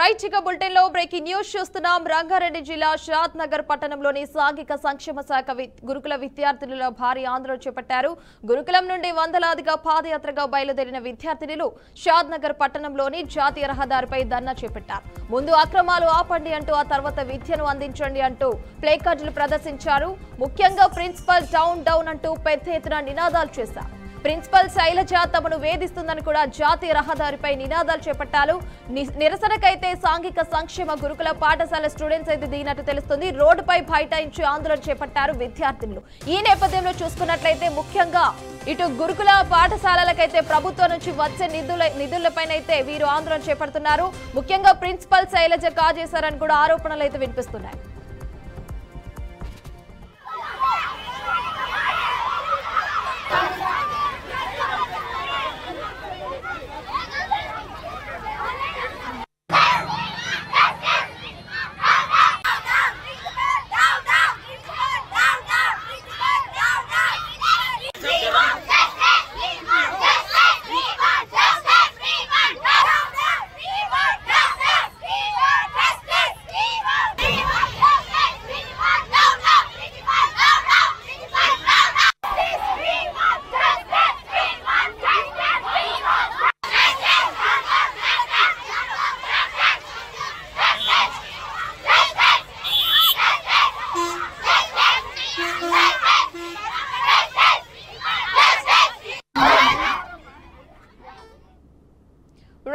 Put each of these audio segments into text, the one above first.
Right ఇక bulletin లో breaking news చూస్తున్నాం. రంగారెడ్డి జిల్లా షాద్ నగర్ పట్టణంలోని సాంఘిక సంక్షేమ శాఖ గురుకుల విద్యార్థినుల భారీ ఆందోళన చేపట్టారు. గురుకులం నుండి వందలాదిగా పాదయాత్రగా బయలుదేరిన విద్యార్థినులు షాద్ నగర్ పట్టణంలోని జాతీయ రహదారిపై ధర్నా చేపట్టారు. ముందు అక్రమాలు ఆపండి అంటూ ఆ తర్వాత విద్యను అందించండి అంటూ ప్లేకార్డులు ప్రదర్శించారు. ముఖ్యంగా ప్రిన్సిపల్ డౌన్ డౌన్ అంటూ పెద్ద ఎత్తున నినాదాలు చేశారు. ప్రిన్సిపల్ శైలజ తమను వేధిస్తుందని కూడా జాతీయ రహదారిపై నినాదాలు చేపట్టారు. నిరసనకైతే సాంఘిక సంక్షేమ గురుకుల పాఠశాల స్టూడెంట్స్ అయితే దిగినట్టు తెలుస్తుంది. రోడ్డుపై బైఠాయించి ఆందోళన చేపట్టారు విద్యార్థులు. ఈ నేపథ్యంలో చూసుకున్నట్లయితే ముఖ్యంగా ఇటు గురుకుల పాఠశాలలకైతే ప్రభుత్వం నుంచి వచ్చే నిధులపైనైతే వీరు ఆందోళన చేపడుతున్నారు. ముఖ్యంగా ప్రిన్సిపల్ శైలజ కాజేశారని కూడా ఆరోపణలు అయితే వినిపిస్తున్నాయి.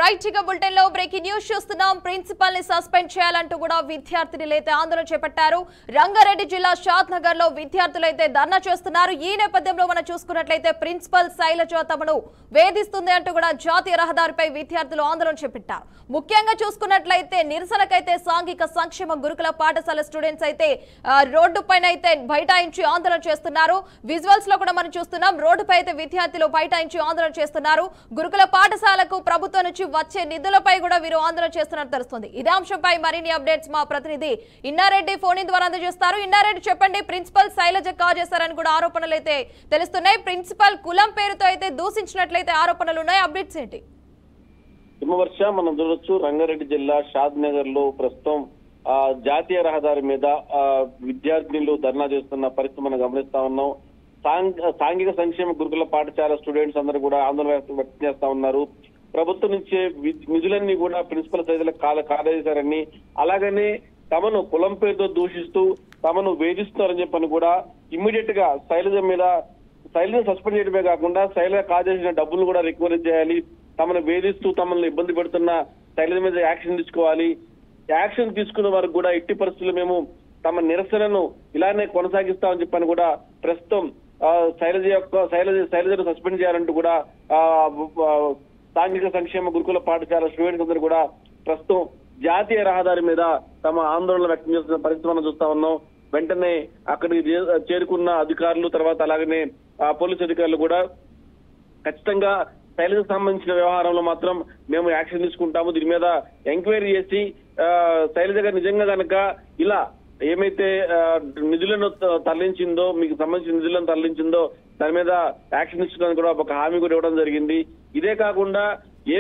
రైట్ ఇక బులెటిన్ లో బ్రేకింగ్ న్యూస్ చూస్తున్నాం. ప్రిన్సిపల్ ని సస్పెండ్ చేయాలంటూ కూడా విద్యార్థులైతే ఆందోళన చేపట్టారు. రంగారెడ్డి జిల్లా షాద్ నగర్ లో విద్యార్థులైతే ధర్నా చేస్తున్నారు. ఈ నేపథ్యంలో మనం చూసుకున్నట్లయితే ప్రిన్సిపల్ శైలజ తమను వేధిస్తుంది అంటూ కూడా జాతీయ రహదారిపై విద్యార్థులు ఆందోళన చేపట్టారు. ముఖ్యంగా చూసుకున్నట్లయితే నిరసనకైతే సాంఘిక సంక్షేమ గురుకుల పాఠశాల స్టూడెంట్స్ అయితే రోడ్డు పైన అయితే బైఠాయించి ఆందోళన చేస్తున్నారు. విజువల్స్ లో కూడా మనం చూస్తున్నాం. రోడ్డుపై అయితే విద్యార్థులు బైఠాయించి ఆందోళన చేస్తున్నారు. గురుకుల పాఠశాలకు ప్రభుత్వం నుంచి వచ్చే నిధులపై కూడా వీరు ఆందోళన చేస్తున్నట్టు తెలుస్తుంది. ఇదే అంశంపై మరిన్ని అప్డేట్స్ మా ప్రతినిధి ఇన్నారెడ్డి ఫోన్ ఇన్ ద్వారా అందజేస్తారు. ఇన్నారెడ్డి చెప్పండి, ప్రిన్సిపల్ శైలజ కాజేశారని కూడా ఆరోపణలు అయితే తెలుస్తున్నాయి. ప్రిన్సిపల్ కులం పేరుతో అయితే దూషించినట్లయితే ఆరోపణలు ఉన్నాయి. అప్డేట్స్ ఏంటి? హిమవర్ష, మనం చూడొచ్చు రంగారెడ్డి జిల్లా షాద్ నగర్ లో ప్రస్తుతం జాతీయ రహదారి మీద విద్యార్థినులు ధర్నా చేస్తున్న పరిస్థితి మనం గమనిస్తా ఉన్నాం. సాంఘిక సంక్షేమ గురుకుల పాఠశాల స్టూడెంట్స్ అందరూ కూడా ఆందోళన వ్యక్తం చేస్తా ఉన్నారు. ప్రభుత్వం నుంచే నిధులన్నీ కూడా ప్రిన్సిపల్ శైలజ కాజేశారని, అలాగనే తమను కులం పేరుతో దూషిస్తూ తమను వేధిస్తున్నారని చెప్పని కూడా ఇమ్మీడియట్ గా శైలజ సస్పెండ్ చేయడమే కాకుండా శైలజ కాజేసిన డబ్బులు కూడా రికవరీ చేయాలి, తమను వేధిస్తూ తమను ఇబ్బంది పెడుతున్న శైలజ మీద యాక్షన్ తీసుకోవాలి. యాక్షన్ తీసుకున్న వారికి కూడా ఎట్టి పరిస్థితుల్లో మేము తమ నిరసనను ఇలానే కొనసాగిస్తామని చెప్పని కూడా ప్రస్తుతం శైలజను సస్పెండ్ చేయాలంటూ కూడా సాంఘిక సంక్షేమ గురుకుల పాఠశాల స్టూడెంట్స్ అందరూ కూడా ప్రస్తుతం జాతీయ రహదారి మీద తమ ఆందోళన వ్యక్తం చేస్తున్న పరిస్థితి మనం చూస్తా ఉన్నాం. వెంటనే అక్కడికి చేరుకున్న అధికారులు, తర్వాత అలాగనే పోలీసు అధికారులు కూడా ఖచ్చితంగా శైలజకు సంబంధించిన వ్యవహారంలో మాత్రం మేము యాక్షన్ తీసుకుంటాము, దీని మీద ఎంక్వైరీ చేసి శైలజ గారు నిజంగా కనుక ఇలా ఏమైతే నిధులను తరలించిందో, మీకు సంబంధించిన నిధులను తరలించిందో దాని మీద యాక్షన్ తీసుకున్నాను కూడా ఒక హామీ కూడా ఇవ్వడం జరిగింది. ఇదే కాకుండా ఏ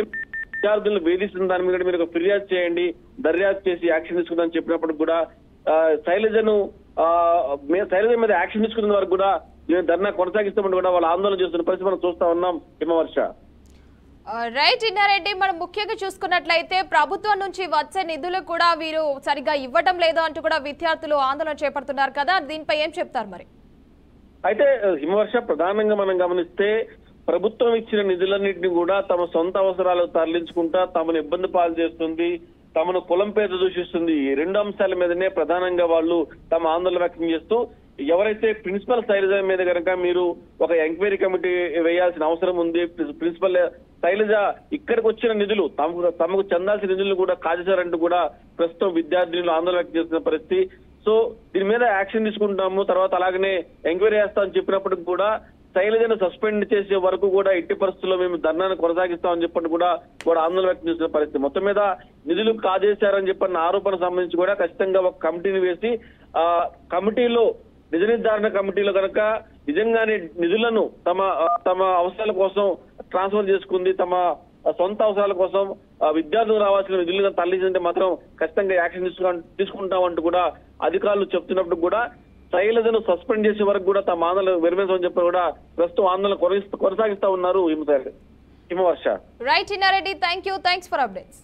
విద్యార్థులను వేధిస్తున్న దాని మీద మీరు ఫిర్యాదు చేయండి, దర్యాప్తు చేసి యాక్షన్ తీసుకుందామని చెప్పినప్పుడు కూడా శైలజ మీద యాక్షన్ తీసుకున్న వరకు కూడా మేము ధర్నా కొనసాగిస్తామని కూడా వాళ్ళు ఆందోళన చేస్తున్న పరిస్థితి మనం చూస్తా ఉన్నాం. హిమవర్ష. రైట్ ఇన్నారెడ్డి, మనం ముఖ్యంగా చూసుకున్నట్లయితే ప్రభుత్వం నుంచి వచ్చే నిధులు కూడా వీరు సరిగ్గా ఇవ్వడం లేదు అంటూ కూడా విద్యార్థులు ఆందోళన చేపడుతున్నారు కదా, దీనిపై ఏం చెప్తారు మరి? అయితే హిమవర్ష, ప్రధానంగా మనం గమనిస్తే ప్రభుత్వం ఇచ్చిన నిధులన్నింటినీ కూడా తమ సొంత అవసరాలకు తరలించుకుంటా తమను ఇబ్బంది పాలు చేస్తుంది, తమను కులం పేద దూషిస్తుంది. ఈ రెండు అంశాల మీదనే ప్రధానంగా వాళ్ళు తమ ఆందోళన వ్యక్తం చేస్తూ ఎవరైతే ప్రిన్సిపల్ శైలజ మీద కనుక మీరు ఒక ఎంక్వైరీ కమిటీ వేయాల్సిన అవసరం ఉంది, ప్రిన్సిపల్ శైలజ ఇక్కడికి వచ్చిన నిధులు తమకు చెందాల్సిన నిధులను కూడా కాజేశారంటూ కూడా ప్రస్తుతం విద్యార్థులు ఆందోళన వ్యక్తం చేస్తున్న పరిస్థితి. సో దీని మీద యాక్షన్ తీసుకుంటాము, తర్వాత అలాగనే ఎంక్వైరీ చేస్తామని చెప్పినప్పటికి కూడా శైలజను సస్పెండ్ చేసే వరకు కూడా ఎట్టి పరిస్థితుల్లో మేము ధర్నాను కొనసాగిస్తామని చెప్పని కూడా ఆందోళన వ్యక్తం చేసిన పరిస్థితి. మొత్తం మీద నిధులు కాజేశారని చెప్పిన ఆరోపణ సంబంధించి కూడా ఖచ్చితంగా ఒక కమిటీని వేసి కమిటీలో నిజ నిర్ధారణ కమిటీలో కనుక నిజంగానే నిధులను తమ అవసరాల కోసం ట్రాన్స్ఫర్ చేసుకుంది, తమ సొంత అవసరాల కోసం విద్యార్థులు రావాల్సిన నిధులుగా తరలించింటే మాత్రం ఖచ్చితంగా యాక్షన్ తీసుకుంటామంటూ కూడా అధికారులు చెప్తున్నప్పుడు కూడా శైలజను సస్పెండ్ చేసే వరకు కూడా తమ ఆందోళన విరమించమని చెప్పి కూడా ప్రస్తుతం ఆందోళన కొనసాగిస్తా ఉన్నారు Himavarsha. Right Innareddy, thanks for updates.